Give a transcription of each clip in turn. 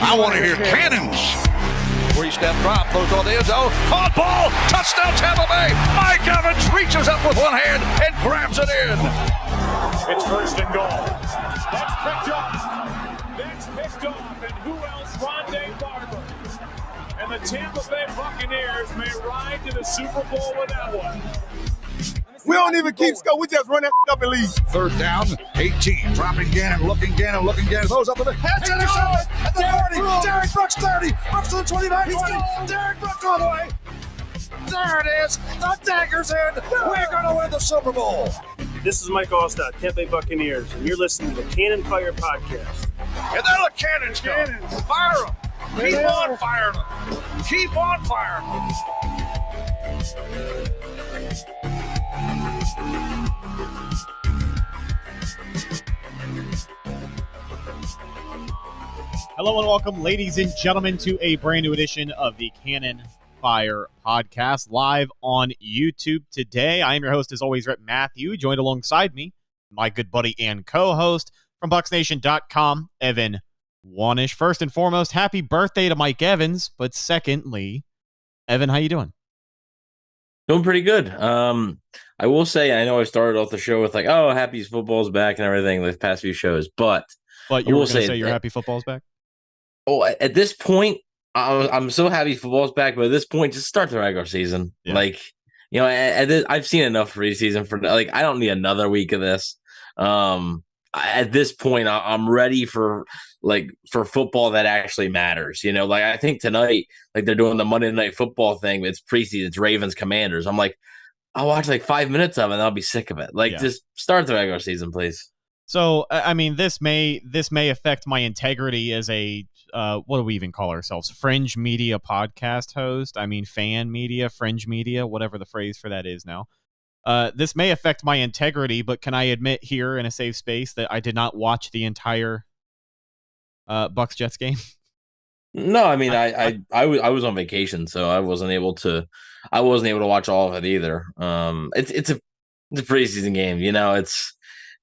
I want to hear cannons. Three-step drop, throws on the end zone. Caught ball, touchdown Tampa Bay. Mike Evans reaches up with one hand and grabs it in. It's first and goal. That's picked off. That's picked off. And who else? Rondé Barber. And the Tampa Bay Buccaneers may ride to the Super Bowl with that one. We don't even keep score. We just run that up and leave. Third down, 18. Dropping Gannon, looking Gannon. Throws up the head to the side. At the 40. Derek Brooks 30. Brooks to the 25. 20. Derek Brooks all the way. There it is. The dagger's in. We're going to win the Super Bowl. This is Mike Allstott, Tampa Bay Buccaneers, and you're listening to the Cannon Fire Podcast. And there the cannons go. Fire them. Keep on firing them. Keep on firing them. Hello and welcome, ladies and gentlemen, to a brand new edition of the Cannon Fire Podcast, live on YouTube today. I am your host, as always, Rhett Matthew, joined alongside me, my good buddy and co-host from BucsNation.com, Evan Wanish. First and foremost, happy birthday to Mike Evans, but secondly, Evan, how you doing? Doing pretty good. I will say, I know I started off the show with like, oh, happy football's back and everything the past few shows, but you were going to say you're happy football's back? Oh, at this point, I'm so happy football's back, but at this point, just start the regular season. Yeah. Like, you know, I've seen enough preseason for like, I don't need another week of this. At this point, I'm ready for football that actually matters. You know, like I think tonight, like they're doing the Monday Night Football thing. It's preseason. It's Ravens Commanders. I'm like, I'll watch like 5 minutes of it and I'll be sick of it. Like, just start the regular season, please. So, I mean, this may affect my integrity as a what do we even call ourselves? Fringe media podcast host. I mean, fan media, fringe media, whatever the phrase for that is now. This may affect my integrity, but can I admit here in a safe space that I did not watch the entire Bucs Jets game? No, I mean, I was on vacation, so I wasn't able to watch all of it either. It's a preseason game, you know.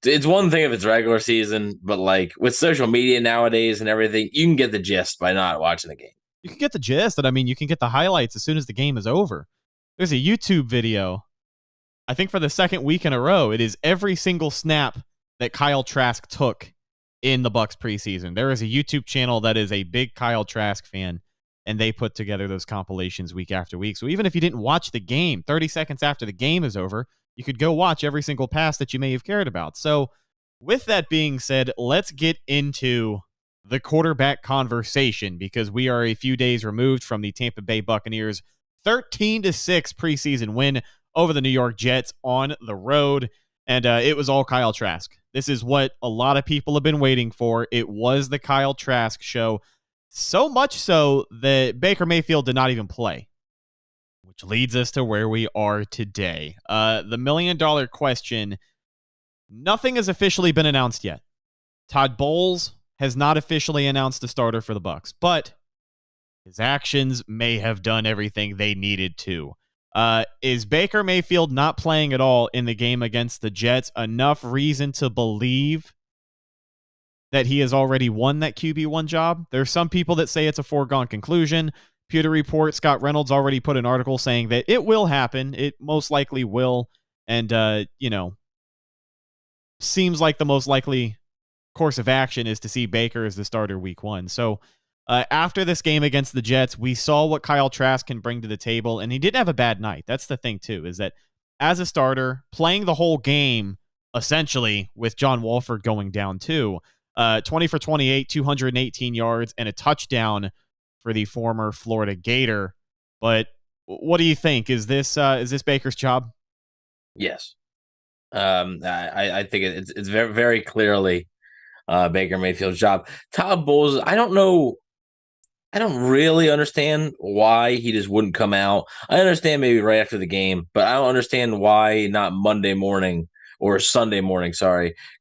It's one thing if it's regular season, but like with social media nowadays and everything, you can get the gist by not watching the game. You can get the gist, and I mean, you can get the highlights as soon as the game is over. There's a YouTube video, I think for the second week in a row, it is every single snap that Kyle Trask took in the Bucs preseason. There is a YouTube channel that is a big Kyle Trask fan, and they put together those compilations week after week. So even if you didn't watch the game, 30 seconds after the game is over, you could go watch every single pass that you may have cared about. So with that being said, let's get into the quarterback conversation because we are a few days removed from the Tampa Bay Buccaneers 13-6 preseason win over the New York Jets on the road. And it was all Kyle Trask. This is what a lot of people have been waiting for. It was the Kyle Trask show. So much so that Baker Mayfield did not even play. Which leads us to where we are today. The million-dollar question, nothing has officially been announced yet. Todd Bowles has not officially announced a starter for the Bucs, but his actions may have done everything they needed to. Is Baker Mayfield not playing at all in the game against the Jets enough reason to believe that he has already won that QB1 job? There's some people that say it's a foregone conclusion. Pewter Report, Scott Reynolds already put an article saying that it will happen. It most likely will. And, seems like the most likely course of action is to see Baker as the starter week 1. So after this game against the Jets, we saw what Kyle Trask can bring to the table. And he didn't have a bad night. That's the thing, too, is that as a starter, playing the whole game, essentially, with John Wolford going down, too, 20 for 28, 218 yards, and a touchdown for the former Florida Gator. But what do you think? Is this Baker's job? Yes. I think it's very, very clearly Baker Mayfield's job. Todd Bowles, I don't know. I don't really understand why he just wouldn't come out. I understand maybe right after the game, but I don't understand why not Monday morning or Sunday morning,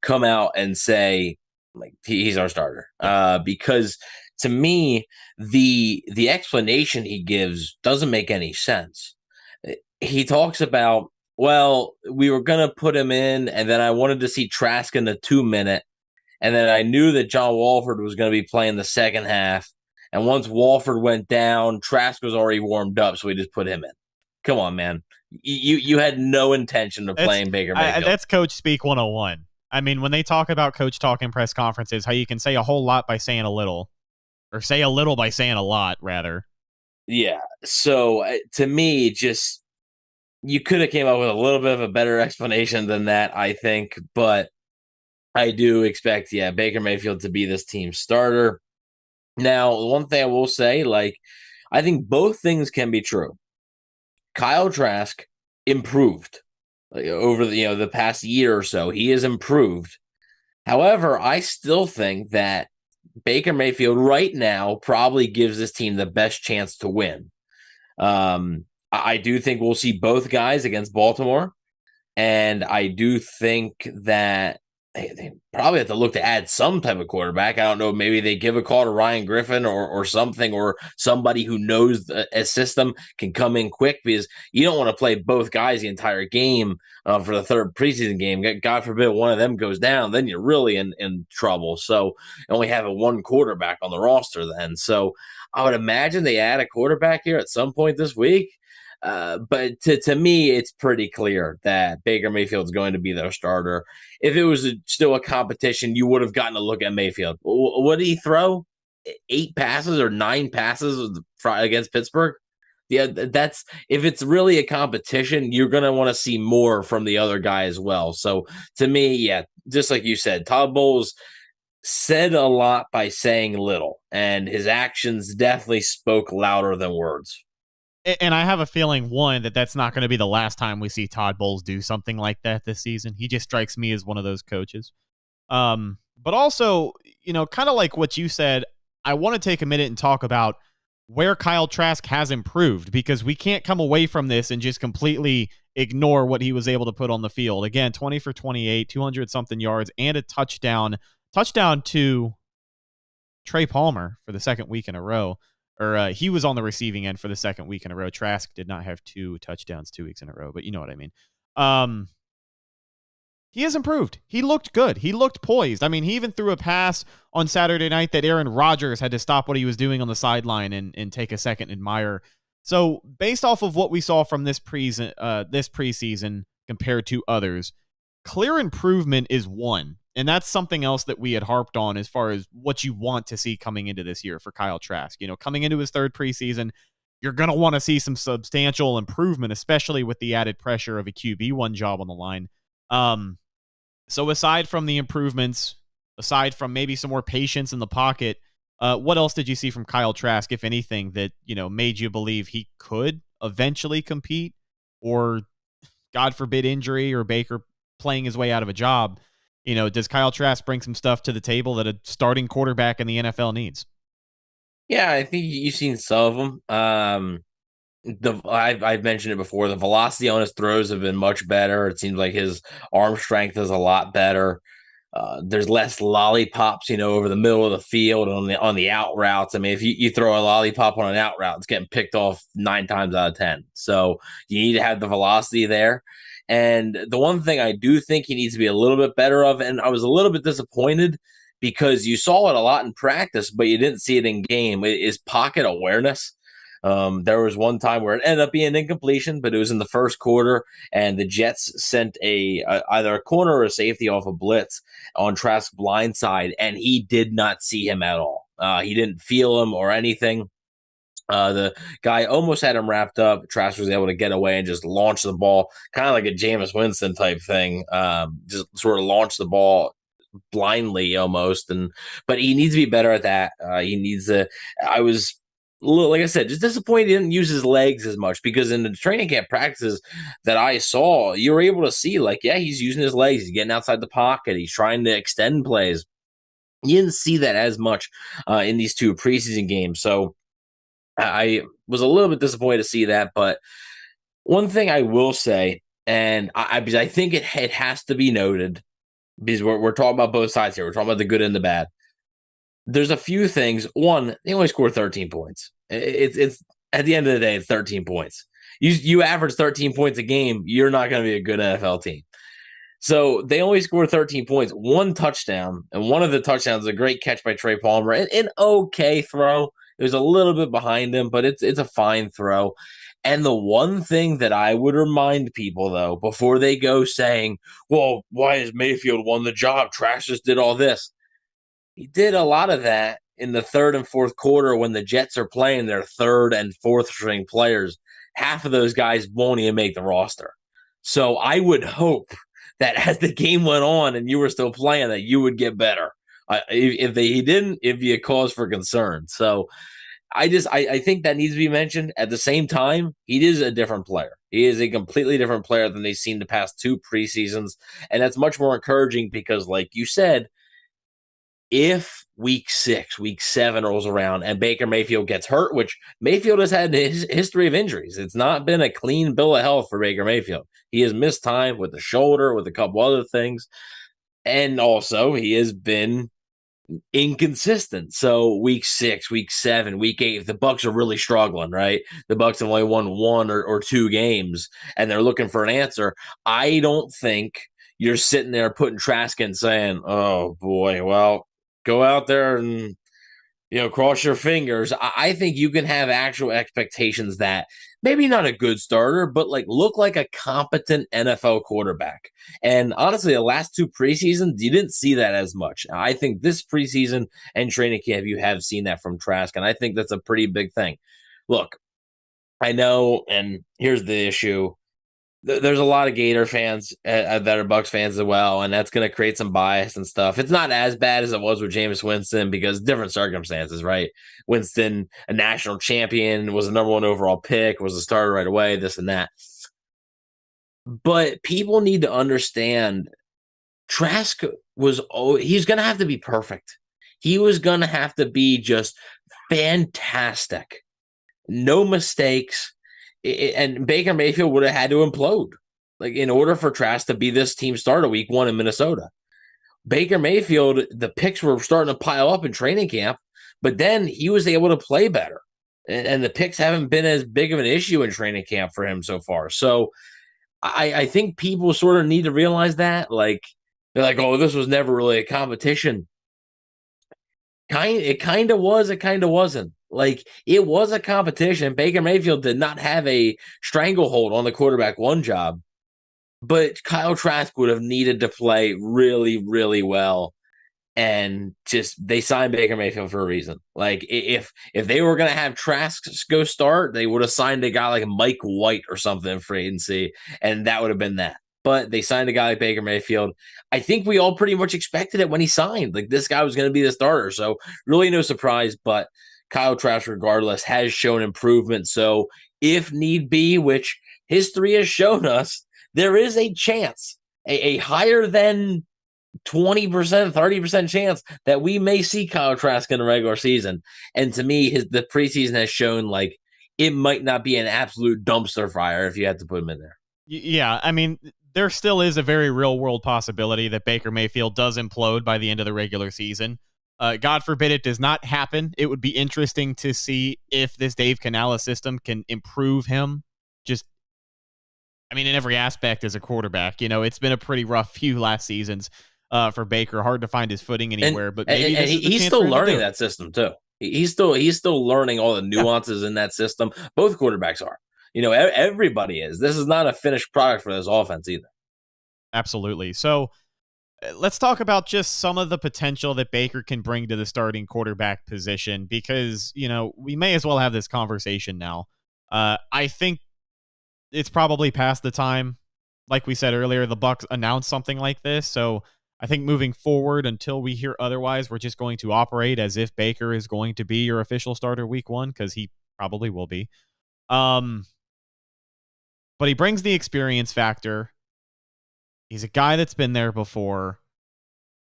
come out and say like he's our starter. Because to me, the explanation he gives doesn't make any sense. He talks about, well, we were going to put him in, and then I wanted to see Trask in the 2-minute, and then I knew that John Wolford was going to be playing the second half, And once Walford went down, Trask was already warmed up, so we just put him in. Come on, man. You had no intention of playing Baker Mayfield. That's Coach Speak 101. I mean, when they talk about Coach Talk in press conferences, how you can say a whole lot by saying a little, or say a little by saying a lot, rather. Yeah. So to me, just you could have came up with a little bit of a better explanation than that, I think. But I do expect, Baker Mayfield to be this team's starter. Now, the one thing I will say, I think both things can be true. Kyle Trask improved over the past year or so. He has improved. However, I still think that Baker Mayfield right now probably gives this team the best chance to win. I do think we'll see both guys against Baltimore, and I do think that they probably have to look to add some type of quarterback. I don't know. Maybe they give a call to Ryan Griffin or something, or somebody who knows a system can come in quick, because you don't want to play both guys the entire game for the third preseason game. God forbid one of them goes down, then you're really in trouble. So only having one quarterback on the roster then. So I would imagine they add a quarterback here at some point this week. But to me, it's pretty clear that Baker Mayfield is going to be their starter. If it was still a competition, you would have gotten a look at Mayfield. What did he throw? 8 passes or 9 passes against Pittsburgh? Yeah, that's if it's really a competition, you're going to want to see more from the other guy as well. So to me, just like you said, Todd Bowles said a lot by saying little, and his actions definitely spoke louder than words. And I have a feeling, one, that's not going to be the last time we see Todd Bowles do something like that this season. He just strikes me as one of those coaches. But also, kind of like what you said, I want to take a minute and talk about where Kyle Trask has improved, because we can't come away from this and just completely ignore what he was able to put on the field. Again, 20 for 28, 200-something yards, and a touchdown to Trey Palmer for the second week in a row. Or he was on the receiving end for the second week in a row. Trask did not have 2 touchdowns 2 weeks in a row, but you know what I mean. He has improved. He looked good. He looked poised. I mean, he even threw a pass on Saturday night that Aaron Rodgers had to stop what he was doing on the sideline and take a second and admire. So based off of what we saw from this preseason compared to others, clear improvement is one. And that's something else that we had harped on as far as what you want to see coming into this year for Kyle Trask. Coming into his third preseason, you're going to want to see some substantial improvement, especially with the added pressure of a QB1 job on the line. So aside from the improvements, aside from maybe some more patience in the pocket, what else did you see from Kyle Trask, if anything, that, made you believe he could eventually compete, or God forbid injury or Baker playing his way out of a job? Does Kyle Trask bring some stuff to the table that a starting quarterback in the NFL needs? Yeah, I think you've seen some of them. I've mentioned it before. The velocity on his throws have been much better. It seems like his arm strength is a lot better. There's less lollipops, over the middle of the field on the out routes. I mean, if you throw a lollipop on an out route, it's getting picked off 9 times out of 10. So you need to have the velocity there. And the one thing I do think he needs to be a little bit better of, and I was a little bit disappointed because you saw it a lot in practice, but you didn't see it in game, is pocket awareness. There was one time where it ended up being an incompletion, but it was in the first quarter, and the Jets sent either a corner or a safety off a blitz on Trask's blind side, and he did not see him at all. He didn't feel him or anything. The guy almost had him wrapped up. Trask was able to get away and just launch the ball, kind of like a Jameis Winston type thing. Just sort of launch the ball blindly almost. But he needs to be better at that. He needs to. I was, like I said, just disappointed he didn't use his legs as much, because in the training camp practices that I saw, you were able to see, he's using his legs. He's getting outside the pocket. He's trying to extend plays. You didn't see that as much in these 2 preseason games. So I was a little bit disappointed to see that. But one thing I will say, and because I think it has to be noted, because we're talking about both sides here. We're talking about the good and the bad. There's a few things. One, they only scored 13 points. It's at the end of the day, it's 13 points. You average 13 points a game, you're not going to be a good NFL team. So they only scored 13 points, 1 touchdown, and one of the touchdowns is a great catch by Trey Palmer, an okay throw. It was a little bit behind him, but it's a fine throw. And the one thing that I would remind people, though, before they go saying, well, why has Mayfield won the job? Trask just did all this. He did a lot of that in the third and fourth quarter when the Jets are playing their third and fourth string players. Half of those guys won't even make the roster. So I would hope that as the game went on and you were still playing, that you would get better. If he didn't, it'd be a cause for concern. So I think that needs to be mentioned. At the same time, he is a different player. He is a completely different player than they've seen the past 2 preseasons. And that's much more encouraging because, like you said, if week 6, week 7 rolls around and Baker Mayfield gets hurt, which Mayfield has had his history of injuries. It's not been a clean bill of health for Baker Mayfield. He has missed time with the shoulder, with a couple other things. And also he has been inconsistent. So week 6, week 7, week 8, if the Bucs are really struggling, right? The Bucs have only won 1 or 2 games and they're looking for an answer. I don't think you're sitting there putting Trask in saying, oh boy, well, go out there and, cross your fingers. I think you can have actual expectations that maybe not a good starter, but look like a competent NFL quarterback. And honestly, the last 2 preseasons, you didn't see that as much. I think this preseason and training camp, you have seen that from Trask, and I think that's a pretty big thing. Look, I know, and here's the issue. There's a lot of Gator fans that are Bucs fans as well, and that's going to create some bias and stuff. It's not as bad as it was with Jameis Winston because different circumstances, right? Winston, a national champion, was the number 1 overall pick, was a starter right away, this and that. But people need to understand Trask he's going to have to be perfect. He was going to have to be just fantastic. No mistakes. And Baker Mayfield would have had to implode, in order for Trask to be this team starter week 1 in Minnesota. Baker Mayfield, the picks were starting to pile up in training camp, but then he was able to play better. And the picks haven't been as big of an issue in training camp for him so far. So I think people sort of need to realize that. They're like, oh, this was never really a competition. It kind of was, it kind of wasn't. It was a competition. Baker Mayfield did not have a stranglehold on the quarterback 1 job, but Kyle Trask would have needed to play really, really well. And they signed Baker Mayfield for a reason. If they were going to have Trask go start, they would have signed a guy like Mike White or something in free agency, and that would have been that. But they signed a guy like Baker Mayfield. I think we all pretty much expected it when he signed. This guy was going to be the starter. So really no surprise, but Kyle Trask, regardless, has shown improvement. So if need be, which history has shown us, there is a chance, a higher than 20%, 30% chance that we may see Kyle Trask in the regular season. And to me, the preseason has shown it might not be an absolute dumpster fire if you had to put him in there. Yeah, I mean, there still is a very real world possibility that Baker Mayfield does implode by the end of the regular season. God forbid it does not happen. It would be interesting to see if this Dave Canales system can improve him. In every aspect as a quarterback. It's been a pretty rough few last seasons for Baker. Hard to find his footing anywhere. But maybe he's still learning that system too. He's still learning all the nuances in that system. Both quarterbacks are. Everybody is. This is not a finished product for this offense either. Absolutely. So let's talk about just some of the potential that Baker can bring to the starting quarterback position because, we may as well have this conversation now. I think it's probably past the time. Like we said earlier, the Bucs announced something like this. So I think moving forward until we hear otherwise, we're just going to operate as if Baker is going to be your official starter week 1 because he probably will be. But he brings the experience factor. He's a guy that's been there before.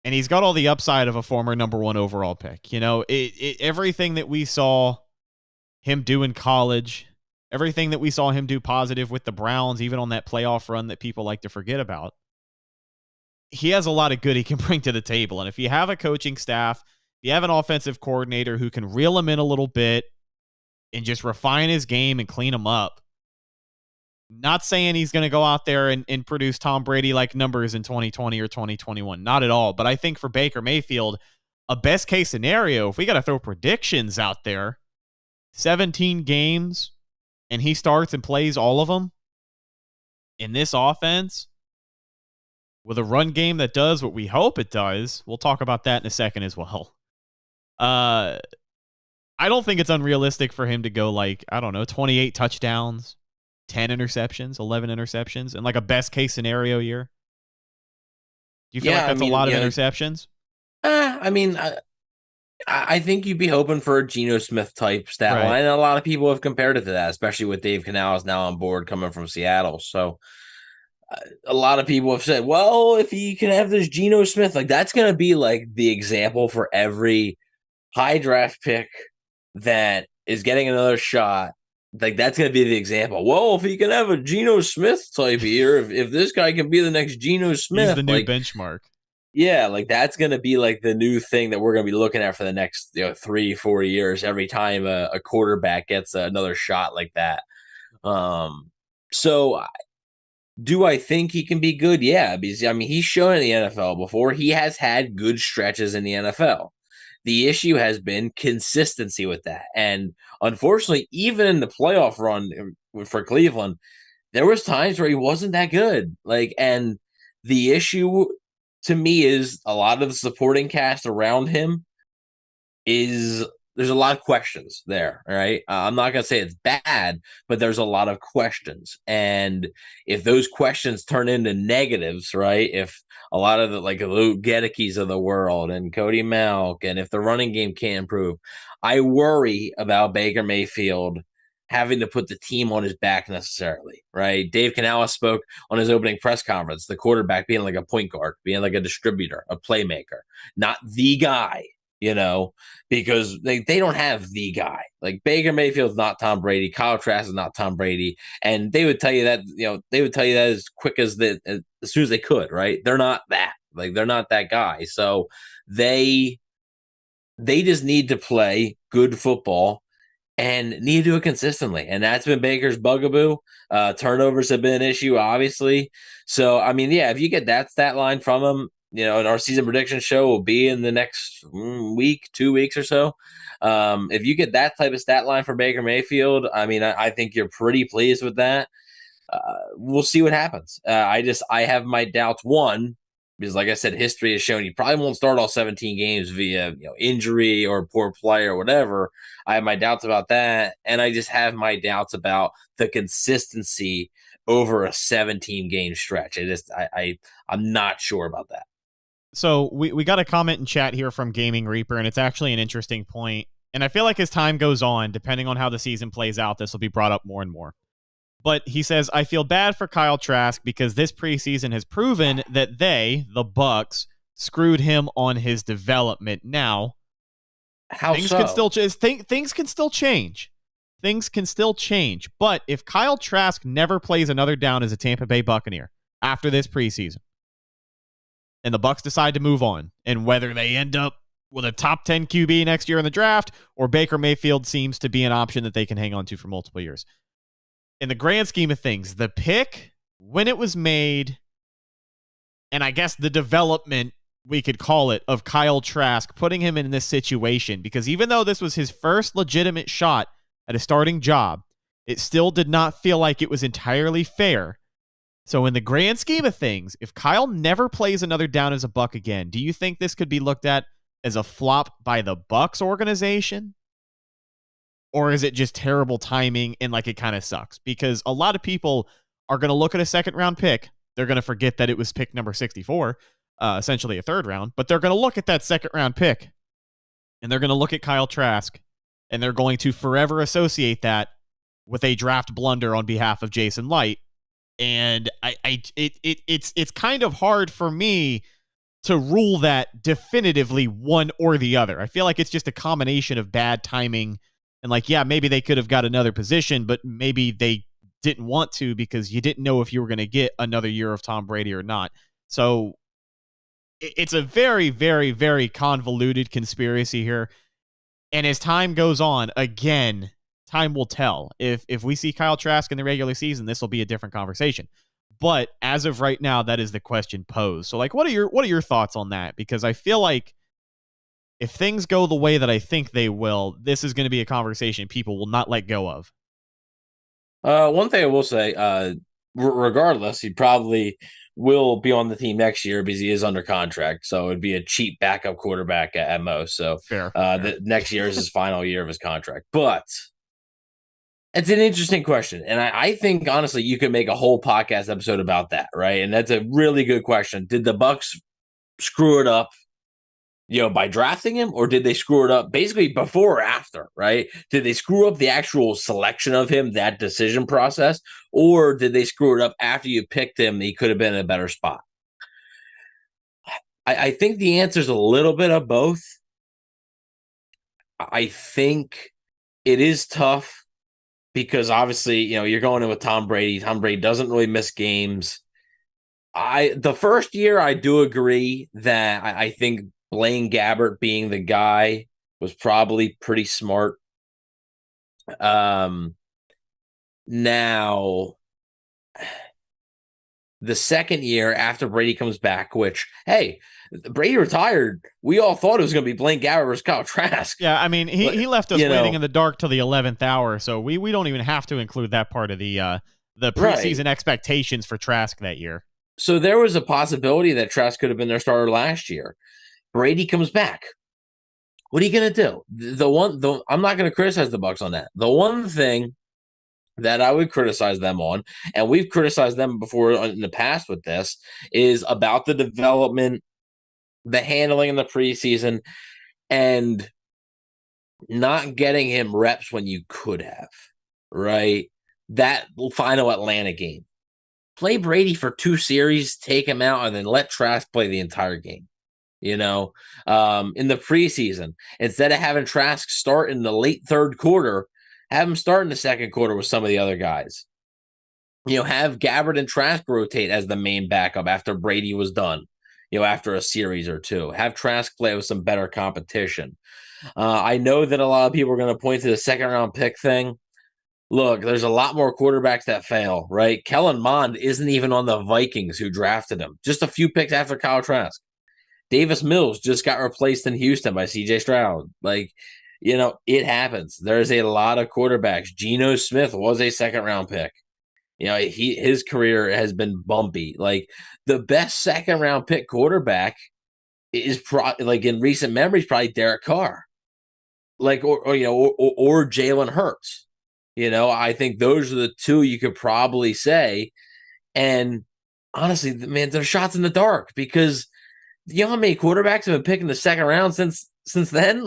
And he's got all the upside of a former number 1 overall pick. Everything that we saw him do in college, everything that we saw him do positive with the Browns, even on that playoff run that people like to forget about, he has a lot of good he can bring to the table. And if you have a coaching staff, if you have an offensive coordinator who can reel him in a little bit and just refine his game and clean him up, not saying he's going to go out there and produce Tom Brady-like numbers in 2020 or 2021. Not at all. But I think for Baker Mayfield, a best-case scenario, if we got to throw predictions out there, 17 games and he starts and plays all of them in this offense with a run game that does what we hope it does. We'll talk about that in a second as well. I don't think it's unrealistic for him to go 28 touchdowns, 10 interceptions, 11 interceptions, and like a best case scenario year. Do you feel like that's a lot of interceptions? I think you'd be hoping for a Geno Smith type stat line. And a lot of people have compared it to that, especially with Dave Canales now on board coming from Seattle. So a lot of people have said, well, if he can have this Geno Smith, that's going to be like the example for every high draft pick that is getting another shot. That's going to be the example. Well, if he can have a Geno Smith type year, if this guy can be the next Geno Smith. He's the new benchmark. Yeah, that's going to be the new thing that we're going to be llooking at for the next 3-4 years every time a quarterback gets another shot like that. So do I think he can be good? Yeah, because he's shown in the NFL before. He has had good stretches in the NFL. The issue has been consistency with that. And unfortunately, even in the playoff run for Cleveland, there was times where he wasn't that good. And the issue to me is a lot of the supporting cast around him there's a lot of questions there, right? I'm not going to say it's bad, but there's a lot of questions. And if those questions turn into negatives, right? If a lot of the Luke Gedekes of the world and Cody Malk, and if the running game can't improve, I worry about Baker Mayfield having to put the team on his back necessarily, right? Dave Canales spoke on his opening press conference, the quarterback being like a point guard, being like a distributor, a playmaker, not the guy, because they don't have the guy. Baker Mayfield's not Tom Brady. Kyle Trask is not Tom Brady. And they would tell you that, as quick as soon as they could, right? They're not that. They're not that guy. So they just need to play good football and need to do it consistently. And that's been Baker's bugaboo. Turnovers have been an issue, obviously. So, if you get that stat line from him, and our season prediction show will be in the next week, 2 weeks or so. If you get that type of stat line for Baker Mayfield, I think you're pretty pleased with that. We'll see what happens. I have my doubts. One, because like I said, history has shown he probably won't start all 17 games via injury or poor play or whatever. I have my doubts about that, and I just have my doubts about the consistency over a 17-game stretch. I'm not sure about that. So we got a comment in chat here from Gaming Reaper, and it's actually an interesting point. And I feel like as time goes on, depending on how the season plays out, this will be brought up more and more. But he says, I feel bad for Kyle Trask because this preseason has proven that the Bucs, screwed him on his development. Now, things can still change. Things can still change. But if Kyle Trask never plays another down as a Tampa Bay Buccaneer after this preseason, and the Bucs decide to move on, and whether they end up with a top 10 QB next year in the draft, or Baker Mayfield seems to be an option that they can hang on to for multiple years. In the grand scheme of things, the pick, when it was made, and I guess the development, we could call it, of Kyle Trask, putting him in this situation, because even though this was his first legitimate shot at a starting job, it still did not feel like it was entirely fair. So in the grand scheme of things, if Kyle never plays another down as a Buck again, do you think this could be looked at as a flop by the Bucs organization? Or is it just terrible timing and it kind of sucks? Because a lot of people are going to look at a second-round pick. They're going to forget that it was pick number 64, essentially a third round. But they're going to look at that second-round pick, and they're going to look at Kyle Trask, and they're going to forever associate that with a draft blunder on behalf of Jason Light. And it's kind of hard for me to rule that definitively one or the other. I feel like it's just a combination of bad timing. And maybe they could have got another position, but maybe they didn't want to because you didn't know if you were going to get another year of Tom Brady or not. So it's a very, very, very convoluted conspiracy here. And as time goes on, again, time will tell. If we see Kyle Trask in the regular season, this will be a different conversation. But as of right now, that is the question posed. So what are your thoughts on that? Because I feel like if things go the way that I think they will, this is going to be a conversation people will not let go of. One thing I will say, regardless, he probably will be on the team next year because he is under contract. So it'd be a cheap backup quarterback at most. So Fair. The next year is his final year of his contract. But it's an interesting question. And I think, honestly, you could make a whole podcast episode about that, right? And that's a really good question. Did the Bucs screw it up, by drafting him, or did they screw it up basically before or after, right? Did they screw up the actual selection of him, that decision process, or did they screw it up after you picked him? He could have been in a better spot. I think the answer is a little bit of both. I think it is tough because obviously, you're going in with Tom Brady. Tom Brady doesn't really miss games. The first year, I do agree that I think Blaine Gabbert being the guy was probably pretty smart. Now, the second year after Brady comes back, which, hey, Brady retired. We all thought it was going to be Blaine Gabbert versus Kyle Trask. Yeah, I mean, he left us waiting in the dark till the 11th hour, so we don't even have to include that part of the preseason expectations for Trask that year. So there was a possibility that Trask could have been their starter last year. Brady comes back. What are you going to do? I'm not going to criticize the Bucs on that. The one thing that I would criticize them on, and we've criticized them before in the past with this, is about the development, the handling in the preseason, and not getting him reps when you could have, right? That final Atlanta game. Play Brady for 2 series, take him out, and then let Trask play the entire game. In the preseason, instead of having Trask start in the late third quarter, have him start in the second quarter with some of the other guys. Have Gabbert and Trask rotate as the main backup after Brady was done, after a series or 2. Have Trask play with some better competition. I know that a lot of people are going to point to the second-round pick thing. Look, there's a lot more quarterbacks that fail, right? Kellen Mond isn't even on the Vikings who drafted him. Just a few picks after Kyle Trask. Davis Mills just got replaced in Houston by C.J. Stroud. It happens. There's a lot of quarterbacks. Geno Smith was a second-round pick. His career has been bumpy. The best second-round pick quarterback is in recent memory, probably Derek Carr. Or Jalen Hurts. I think those are the 2 you could probably say. And honestly, man, they're shots in the dark because how many quarterbacks have been picking the second round since then?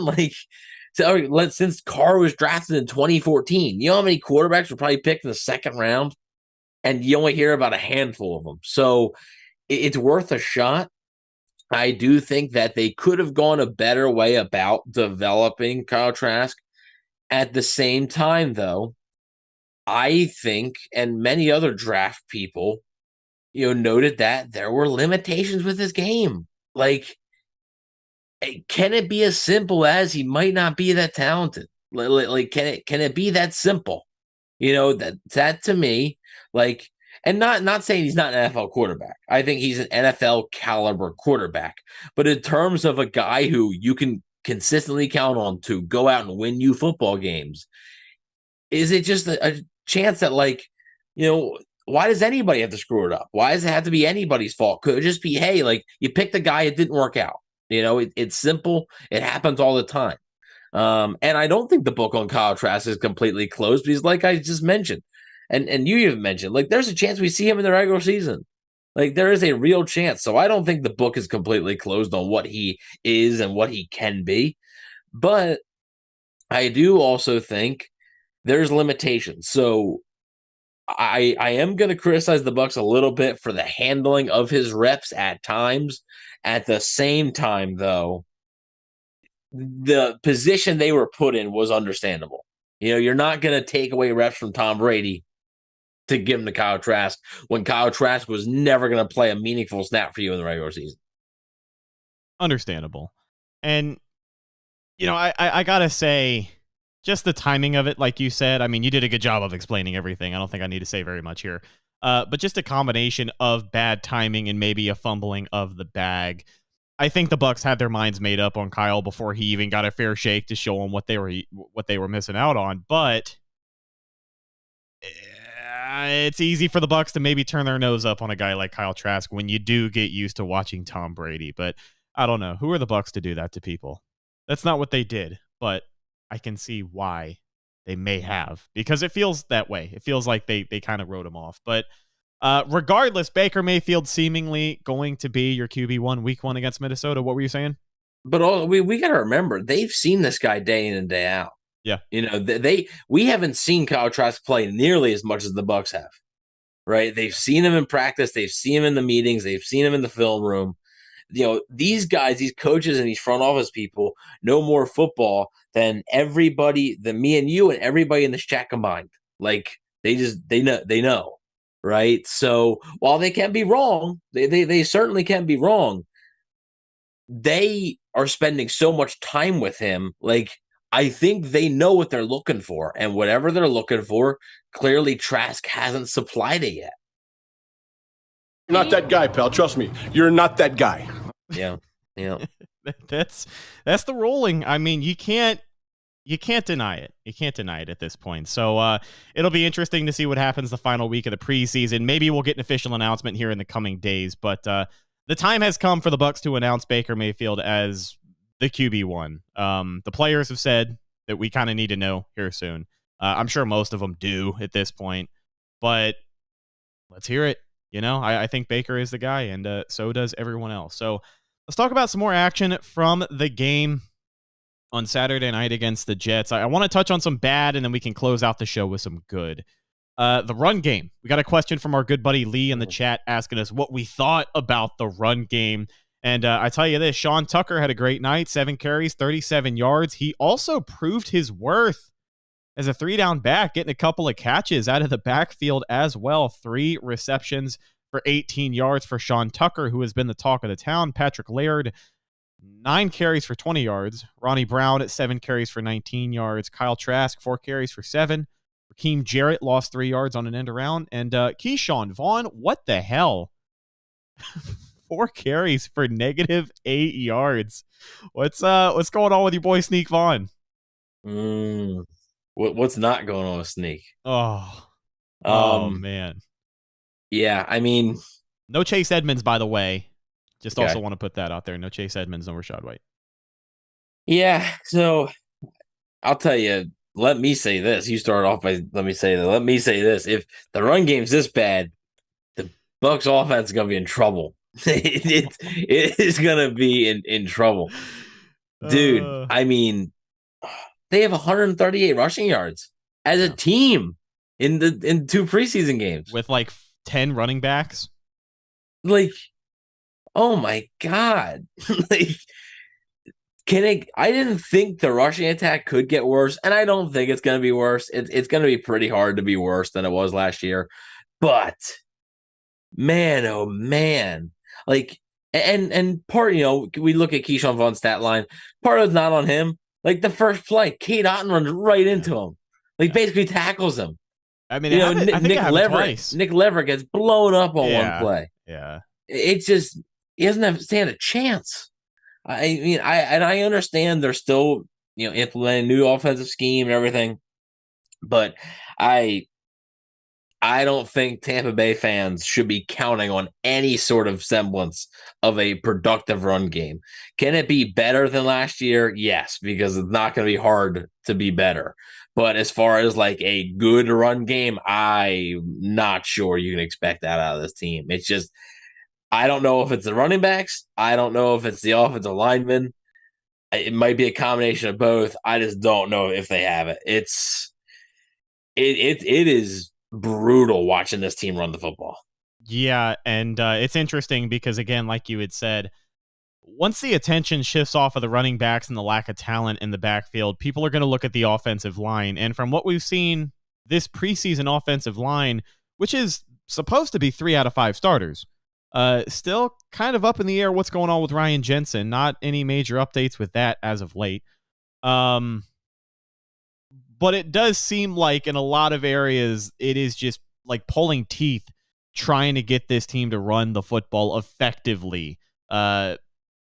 Since Carr was drafted in 2014. How many quarterbacks were probably picked in the second round? And you only hear about a handful of them. So it's worth a shot. I do think that they could have gone a better way about developing Kyle Trask. At the same time, though, I think, and many other draft people, noted that there were limitations with his game. Can it be as simple as he might not be that talented? Can it be that simple? That to me, and not saying he's not an NFL quarterback. I think he's an NFL caliber quarterback. But in terms of a guy who you can consistently count on to go out and win you football games, is it just a chance that why does anybody have to screw it up? Why does it have to be anybody's fault? Could it just be, hey, you picked a guy, it didn't work out. It's simple. It happens all the time. And I don't think the book on Kyle Trask is completely closed because like I just mentioned, and you even mentioned, there's a chance we see him in the regular season. There is a real chance. So I don't think the book is completely closed on what he is and what he can be. But I do also think there's limitations. So I am going to criticize the Bucs a little bit for the handling of his reps at times. At the same time, though, the position they were put in was understandable. You're not going to take away reps from Tom Brady to give him to Kyle Trask when Kyle Trask was never going to play a meaningful snap for you in the regular season. Understandable. And, I got to say, just the timing of it, like you said, I mean, you did a good job of explaining everything. I don't think I need to say very much here. But just a combination of bad timing and maybe a fumbling of the bag. I think the Bucs had their minds made up on Kyle before he even got a fair shake to show them what they were missing out on. But it's easy for the Bucs to maybe turn their nose up on a guy like Kyle Trask when you do get used to watching Tom Brady. But I don't know. Who are the Bucs to do that to people? That's not what they did, but I can see why they may have, because it feels that way. It feels like they kind of wrote him off. But regardless, Baker Mayfield seemingly going to be your QB1 week 1 against Minnesota. What were you saying? But we got to remember, they've seen this guy day in and day out. Yeah. You know, we haven't seen Kyle Trask play nearly as much as the Bucs have, right? They've seen him in practice. They've seen him in the meetings. They've seen him in the film room. You know, these guys, these coaches and these front office people know more football than me and you and everybody in this chat combined. Like, they know, right? So while they can be wrong, they certainly can be wrong. They are spending so much time with him. Like, I think they know what they're looking for, and whatever they're looking for, clearly Trask hasn't supplied it yet. You're not that guy, pal. Trust me. You're not that guy. Yeah. That's the ruling. I mean, you can't deny it. You can't deny it at this point. So it'll be interesting to see what happens the final week of the preseason. Maybe we'll get an official announcement here in the coming days, but the time has come for the Bucs to announce Baker Mayfield as the QB1. The players have said that we kind of need to know here soon. I'm sure most of them do at this point, but let's hear it. You know, I think Baker is the guy, and so does everyone else. So let's talk about some more action from the game on Saturday night against the Jets. I want to touch on some bad, and then we can close out the show with some good. The run game. We got a question from our good buddy Lee in the chat asking us what we thought about the run game. And I tell you this, Sean Tucker had a great night, 7 carries, 37 yards. He also proved his worth as a 3-down back, getting a couple of catches out of the backfield as well. 3 receptions for 18 yards for Sean Tucker, who has been the talk of the town. Patrick Laird, 9 carries for 20 yards. Ronnie Brown at 7 carries for 19 yards. Kyle Trask, 4 carries for 7. Raheem Jarrett lost 3 yards on an end around. And Keyshawn Vaughn, what the hell? 4 carries for -8 yards. What's going on with your boy Sneak Vaughn? What's not going on with Sneak? Oh man. Yeah, I mean, no Chase Edmonds, by the way. Just also want to put that out there. No Chase Edmonds, no Rashad White. Yeah, so I'll tell you, let me say this. You started off by let me say this. If the run game's this bad, the Bucs offense is gonna be in trouble. it is gonna be in trouble. Dude, I mean, they have 138 rushing yards as a team in 2 preseason games. With like 10 running backs. Like, oh my God. Like, I didn't think the rushing attack could get worse, and I don't think it's going to be worse. It's going to be pretty hard to be worse than it was last year. But, man, oh, man. Like, and part, you know, we look at Keyshawn Vaughn's stat line. Part of it's not on him. Like, the first play, Cade Otton runs right into him. Like, basically tackles him. I mean, you know, Nick Leverett gets blown up on one play. Yeah. It's just, he doesn't stand a chance. I mean, I understand they're still, you know, implementing new offensive scheme and everything, but I don't think Tampa Bay fans should be counting on any sort of semblance of a productive run game. Can it be better than last year? Yes, because it's not going to be hard to be better. But as far as like a good run game, I'm not sure you can expect that out of this team. It's just, I don't know if it's the running backs. I don't know if it's the offensive linemen. It might be a combination of both. I just don't know if they have it. It is brutal watching this team run the football. Yeah, and it's interesting because, again, like you had said, once the attention shifts off of the running backs and the lack of talent in the backfield, people are going to look at the offensive line. And from what we've seen, this preseason offensive line, which is supposed to be 3 out of 5 starters, still kind of up in the air what's going on with Ryan Jensen. Not any major updates with that as of late. But it does seem like in a lot of areas, it is just like pulling teeth trying to get this team to run the football effectively.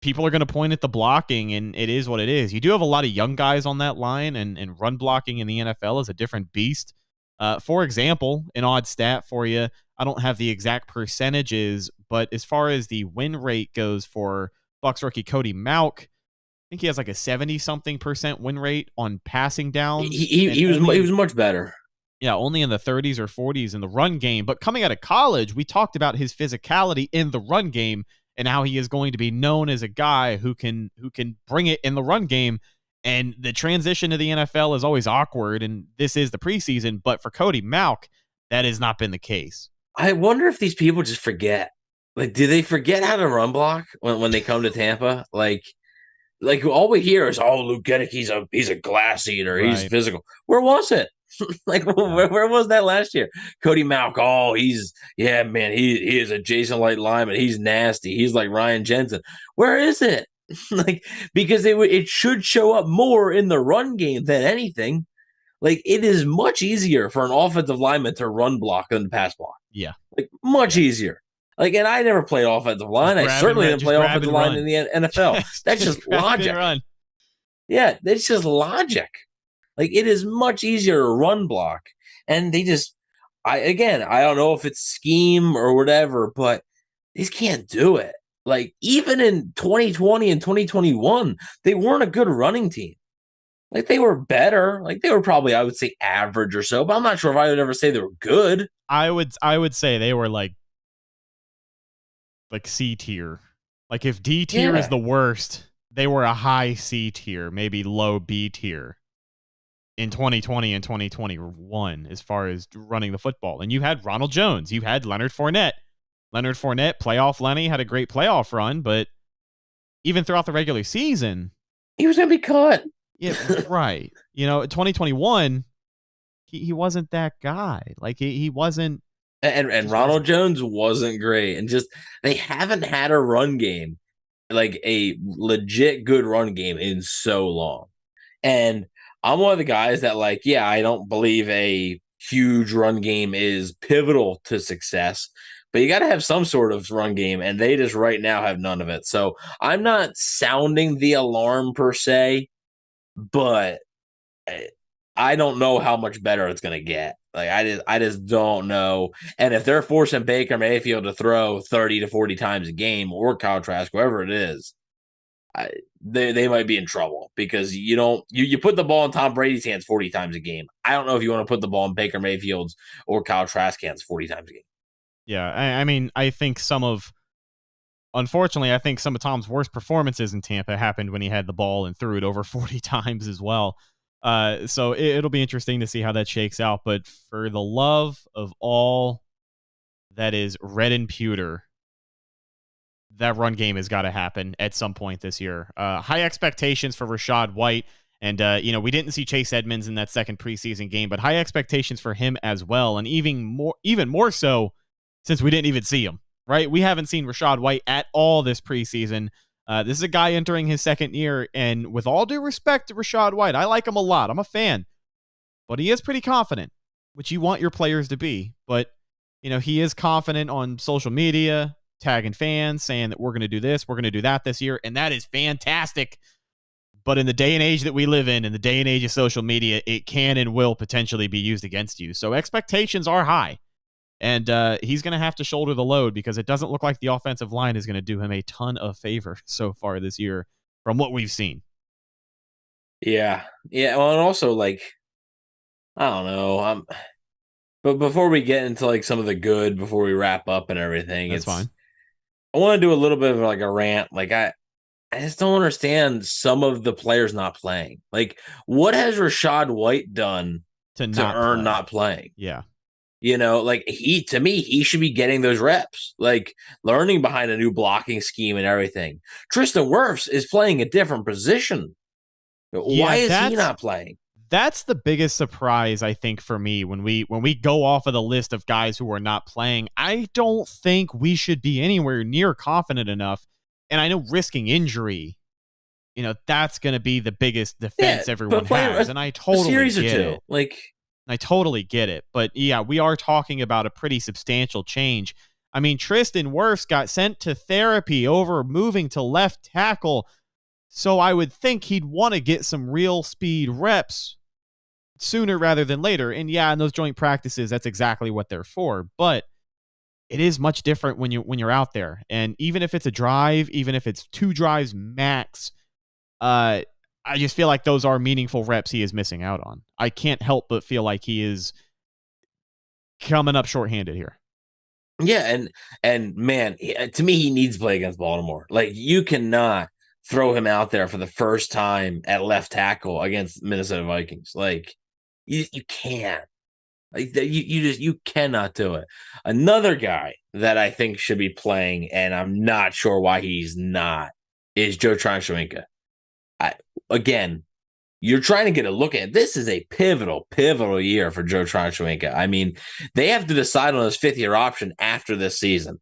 people are going to point at the blocking, and it is what it is. You do have a lot of young guys on that line, and run blocking in the NFL is a different beast. For example, an odd stat for you, I don't have the exact percentages, but as far as the win rate goes for Bucs rookie Cody Mauch, I think he has like a 70-something% win rate on passing downs. He was much better. Yeah, only in the 30s or 40s in the run game. But coming out of college, we talked about his physicality in the run game and how he is going to be known as a guy who can bring it in the run game. And the transition to the NFL is always awkward, and this is the preseason. But for Cody Mauch, that has not been the case. I wonder if these people just forget. Like, do they forget how to run block when they come to Tampa? Like all we hear is, "Oh, Luke Gedek, he's a glass eater. He's physical." Where was it? Where was that last year? Cody Mauch, oh, he is a Jason Light lineman. He's nasty. He's like Ryan Jensen. Where is it? Because it should show up more in the run game than anything. Like, it is much easier for an offensive lineman to run block than to pass block. Yeah. Like, much easier. Like, and I never played offensive line. I certainly didn't play offensive line in the NFL. That's just logic. Yeah, that's just logic. Like, it is much easier to run block. And they just, I don't know if it's scheme or whatever, but they just can't do it. Like, even in 2020 and 2021, they weren't a good running team. Like, they were better. Like, they were probably, I would say, average or so, but I'm not sure if I would ever say they were good. I would say they were like C tier. Like, if D tier is the worst, they were a high C tier, maybe low B tier in 2020 and 2021 as far as running the football. And you had Ronald Jones. You had Leonard Fournette. Leonard Fournette, playoff Lenny, had a great playoff run, but even throughout the regular season, he was going to be cut. Yeah, right. 2021, he wasn't that guy. Like, he wasn't. And Ronald Jones wasn't great. And just, they haven't had a run game, like a legit good run game, in so long. And I'm one of the guys that, like, yeah, I don't believe a huge run game is pivotal to success, but you got to have some sort of run game, and they just right now have none of it. So I'm not sounding the alarm per se, but I don't know how much better it's going to get. Like, I just don't know. And if they're forcing Baker Mayfield to throw 30 to 40 times a game, or Kyle Trask, whoever it is, they might be in trouble, because you put the ball in Tom Brady's hands 40 times a game. I don't know if you want to put the ball in Baker Mayfield's or Kyle Trask's hands 40 times a game. Yeah, I mean, I think unfortunately, I think some of Tom's worst performances in Tampa happened when he had the ball and threw it over 40 times as well. So it'll be interesting to see how that shakes out. But for the love of all that is red and pewter, that run game has got to happen at some point this year. High expectations for Rachaad White. And, we didn't see Chase Edmonds in that second preseason game, but high expectations for him as well. And even more so since we didn't even see him, right? We haven't seen Rachaad White at all this preseason. This is a guy entering his second year, and with all due respect to Rachaad White, I like him a lot. I'm a fan. But he is pretty confident, which you want your players to be. But, he is confident on social media, tagging fans, saying that we're going to do this, we're going to do that this year, and that is fantastic. But in the day and age that we live in the day and age of social media, it can and will potentially be used against you. So expectations are high. And he's going to have to shoulder the load, because it doesn't look like the offensive line is going to do him a ton of favor so far this year from what we've seen. Yeah. Yeah. Well, and also, like, I don't know. But before we get into, like, some of the good, before we wrap up and everything, that's fine. I want to do a little bit of, like, a rant. Like, I just don't understand some of the players not playing. Like, what has Rachaad White done to earn not playing? Yeah. Like, to me, he should be getting those reps, like learning behind a new blocking scheme and everything. Tristan Wirfs is playing a different position. Why is he not playing? That's the biggest surprise, I think, for me when we go off of the list of guys who are not playing. I don't think we should be anywhere near confident enough. And I know risking injury, that's going to be the biggest defense everyone has. And I totally get it. Like, I totally get it. But yeah, we are talking about a pretty substantial change. I mean, Tristan Wirfs got sent to therapy over moving to left tackle, so I would think he'd want to get some real speed reps sooner rather than later. And yeah, in those joint practices, that's exactly what they're for. But it is much different when you're out there. And even if it's a drive, even if it's 2 drives max, I just feel like those are meaningful reps he is missing out on. I can't help but feel like he is coming up shorthanded here. Yeah, and man, to me, he needs to play against Baltimore. Like, you cannot throw him out there for the first time at left tackle against Minnesota Vikings. Like, you can't. Like, you cannot do it. Another guy that I think should be playing, and I'm not sure why he's not, is Joe Tryon-Shoyinka. Again, you're trying to get a look at it. This is a pivotal year for Joe Tryon-Shoyinka. I mean, they have to decide on his 5th-year option after this season.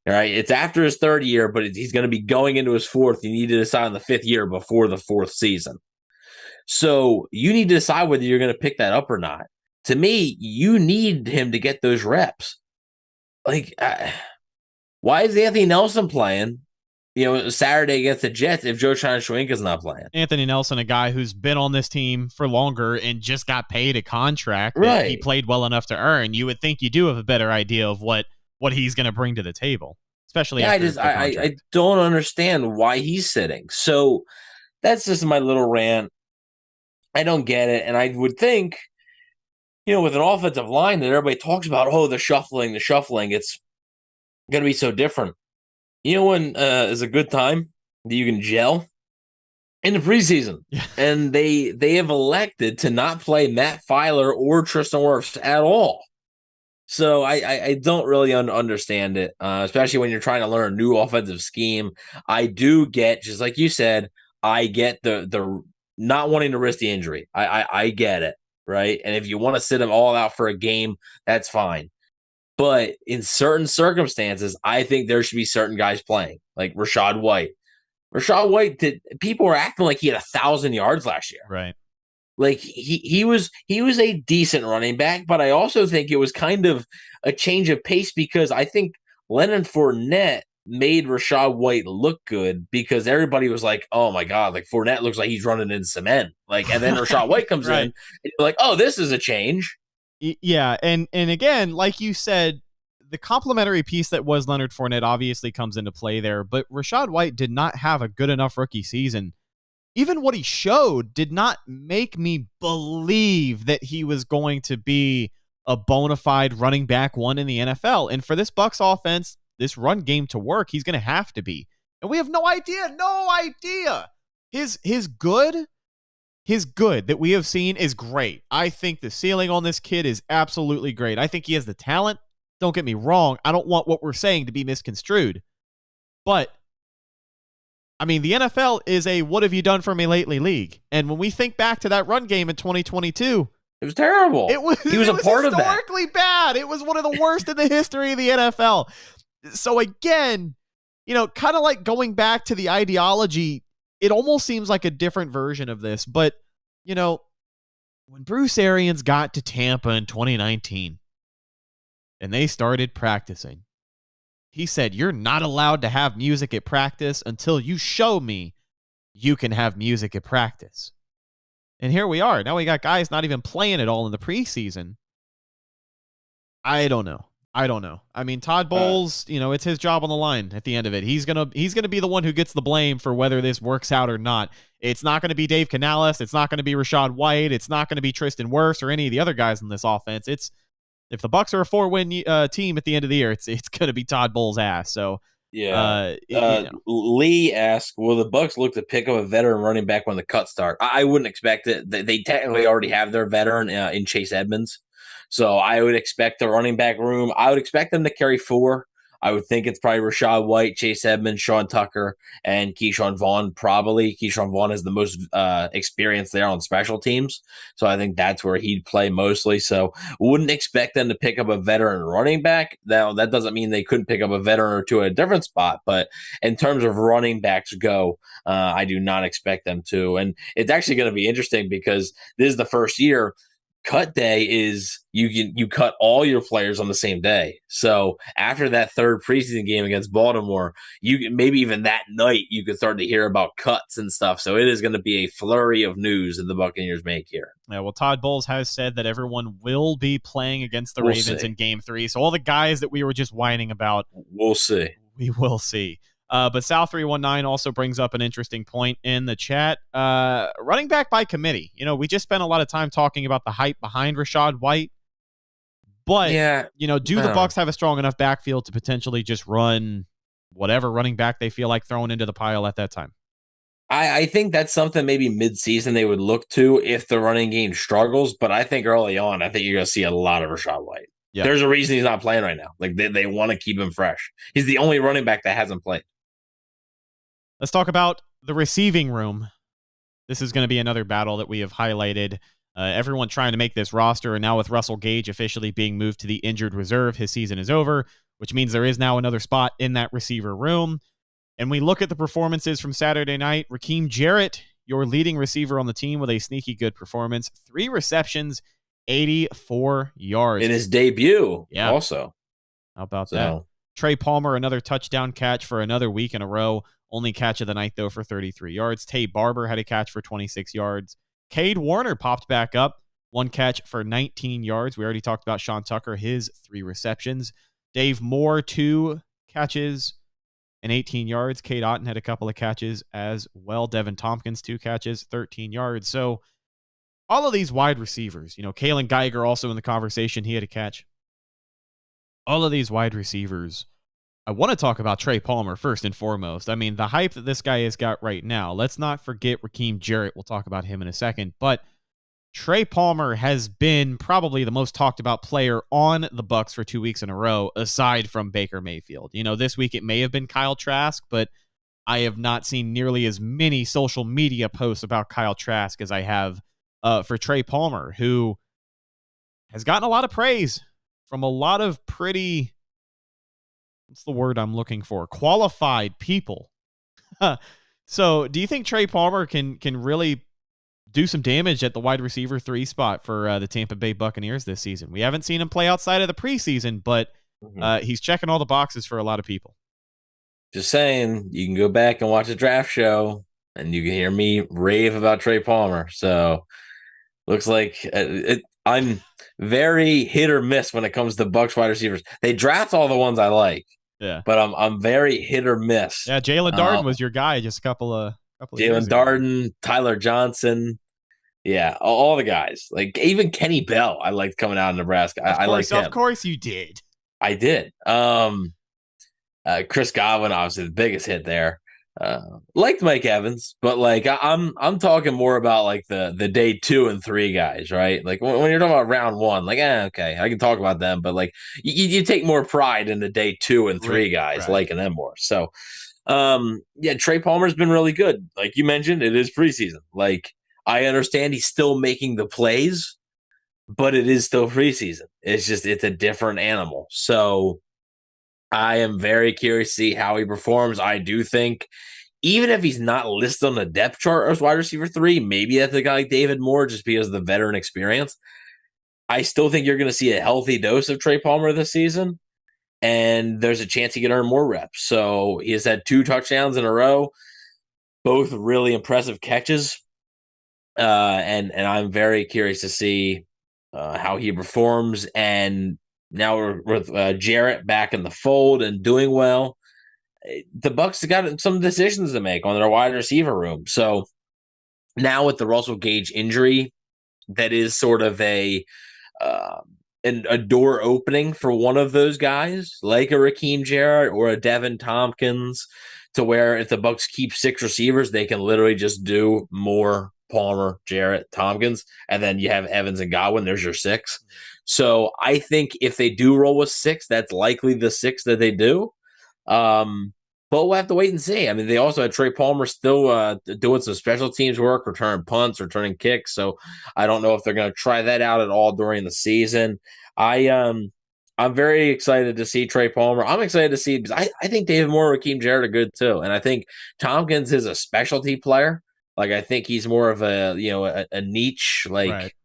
All right, it's after his 3rd year, but he's going to be going into his 4th. You need to decide on the 5th year before the 4th season. So you need to decide whether you're going to pick that up or not. To me, you need him to get those reps. Like, why is Anthony Nelson playing, Saturday against the Jets if Joe Tryon-Shoyinka's not playing? Anthony Nelson, a guy who's been on this team for longer and just got paid a contract that Right. he played well enough to earn. You would think you do have a better idea of what he's going to bring to the table, especially after the contract. I don't understand why he's sitting. So that's just my little rant. I don't get it. And I would think, with an offensive line that everybody talks about, the shuffling, it's going to be so different. When is a good time that you can gel? In the preseason. Yeah. And they have elected to not play Matt Filer or Tristan Wirfs at all. So I don't really understand it, especially when you're trying to learn a new offensive scheme. I do get, just like you said, I get the not wanting to risk the injury. I get it, right? And if you want to sit them all out for a game, that's fine. But in certain circumstances, I think there should be certain guys playing, like Rachaad White. Rachaad White, people were acting like he had 1,000 yards last year. Right. Like, he was a decent running back, but I also think it was kind of a change of pace because I think Leonard Fournette made Rachaad White look good because everybody was like, oh my God, like Fournette looks like he's running in cement. Like, and then Rachaad White comes Right. in and you're like, oh, this is a change. Yeah, and again, like you said, the complementary piece that was Leonard Fournette obviously comes into play there, but Rachaad White did not have a good enough rookie season. Even what he showed did not make me believe that he was going to be a bona fide running back 1 in the NFL. And for this Bucs offense, this run game to work, he's going to have to be. And we have no idea. His good that we have seen is great. I think the ceiling on this kid is absolutely great. I think he has the talent. Don't get me wrong. I don't want what we're saying to be misconstrued. But, I mean, the NFL is a what have you done for me lately league. And when we think back to that run game in 2022, it was terrible. He was a part of that. Historically bad. It was one of the worst in the history of the NFL. So again, kind of like going back to the ideology, it almost seems like a different version of this. But, when Bruce Arians got to Tampa in 2019 and they started practicing, he said, you're not allowed to have music at practice until you show me you can have music at practice. And here we are. Now we got guys not even playing at all in the preseason. I don't know. I mean, Todd Bowles, it's his job on the line at the end of it. He's gonna be the one who gets the blame for whether this works out or not. It's not going to be Dave Canales. It's not going to be Rachaad White. It's not going to be Tristan Wirfs or any of the other guys in this offense. If the Bucs are a 4-win team at the end of the year, it's going to be Todd Bowles' ass. So yeah. Lee asked, will the Bucs look to pick up a veteran running back when the cuts start? I wouldn't expect it. They technically already have their veteran in Chase Edmonds. So I would expect the running back room. I would expect them to carry 4. I would think it's probably Rachaad White, Chase Edmonds, Sean Tucker, and Keyshawn Vaughn. Probably Keyshawn Vaughn has the most experience there on special teams. So I think that's where he'd play mostly. So wouldn't expect them to pick up a veteran running back. Now, that doesn't mean they couldn't pick up a veteran or two at a different spot. But in terms of running backs go, I do not expect them to. And it's actually going to be interesting because this is the first year cut day is you cut all your players on the same day. So after that third preseason game against Baltimore, maybe even that night you could start to hear about cuts and stuff. So it is going to be a flurry of news that the Buccaneers make here. Yeah, well, Todd Bowles has said that everyone will be playing against the We'll Ravens see. in Game 3. So all the guys that we were just whining about, we'll see. We will see. But Sal319 also brings up an interesting point in the chat. Running back by committee. We just spent a lot of time talking about the hype behind Rachaad White. But, do the Bucs have a strong enough backfield to potentially just run whatever running back they feel like throwing into the pile at that time? I think that's something maybe mid-season they would look to if the running game struggles. But I think early on, I think you're going to see a lot of Rachaad White. Yep. There's a reason he's not playing right now. Like they want to keep him fresh. He's the only running back that hasn't played. Let's talk about the receiving room. This is going to be another battle that we have highlighted. Everyone trying to make this roster, and now with Russell Gage officially being moved to the injured reserve, his season is over, which means there is now another spot in that receiver room. And we look at the performances from Saturday night. Raheem Jarrett, your leading receiver on the team with a sneaky good performance. 3 receptions, 84 yards. In his debut, also. How about that? Trey Palmer, another touchdown catch for another week in a row. Only catch of the night, though, for 33 yards. Tay Barber had a catch for 26 yards. Cade Warner popped back up. 1 catch for 19 yards. We already talked about Sean Tucker, his 3 receptions. Dave Moore, 2 catches and 18 yards. Cade Otton had a couple of catches as well. Devin Tompkins, 2 catches, 13 yards. So all of these wide receivers, Kalen Geiger also in the conversation, he had a catch. All of these wide receivers. I want to talk about Trey Palmer first and foremost. I mean, the hype that this guy has got right now, let's not forget Raheem Jarrett. We'll talk about him in a second. But Trey Palmer has been probably the most talked about player on the Bucs for 2 weeks in a row, aside from Baker Mayfield. This week it may have been Kyle Trask, but I have not seen nearly as many social media posts about Kyle Trask as I have for Trey Palmer, who has gotten a lot of praise from a lot of pretty, what's the word I'm looking for? Qualified people. So do you think Trey Palmer can really do some damage at the wide receiver 3 spot for the Tampa Bay Buccaneers this season? We haven't seen him play outside of the preseason, but he's checking all the boxes for a lot of people. Just saying, you can go back and watch the draft show and you can hear me rave about Trey Palmer. So looks like I'm very hit or miss when it comes to Bucs wide receivers. They draft all the ones I like. Yeah, but I'm very hit or miss. Yeah, Jalen Darden was your guy just a couple of Jalen Darden, Tyler Johnson. Yeah, all the guys. Like even Kenny Bell, I liked coming out of Nebraska. I liked him. Of course you did. I did. Chris Godwin, obviously the biggest hit there. Liked Mike Evans, but like I'm talking more about like the day 2 and 3 guys, right? Like when you're talking about round 1, like okay, I can talk about them, but like you take more pride in the day 2 and 3 guys, liking them more. So Trey Palmer's been really good. Like you mentioned, it is preseason. Like I understand he's still making the plays, but it is still preseason. It's a different animal. So I am very curious to see how he performs. I do think even if he's not listed on the depth chart as wide receiver 3, maybe that's a guy like David Moore just because of the veteran experience. I still think you're going to see a healthy dose of Trey Palmer this season, and there's a chance he can earn more reps. So he has had 2 touchdowns in a row, both really impressive catches, and I'm very curious to see how he performs. And now we're with Jarrett back in the fold and doing well. The Bucs have got some decisions to make on their wide receiver room. So now with the Russell Gage injury, that is sort of a door opening for one of those guys, like a Raheem Jarrett or a Devin Tompkins, to where if the Bucs keep 6 receivers, they can literally just do more Palmer, Jarrett, Tompkins, and then you have Evans and Godwin. There's your 6. So I think if they do roll with 6, that's likely the 6 that they do. But we'll have to wait and see. I mean, they also had Trey Palmer still doing some special teams work, returning punts, returning kicks. So I don't know if they're going to try that out at all during the season. I'm very excited to see Trey Palmer. I'm excited to see because I think David Moore and Raheem Jarrett are good too. And I think Tompkins is a specialty player. Like I think he's more of a niche, like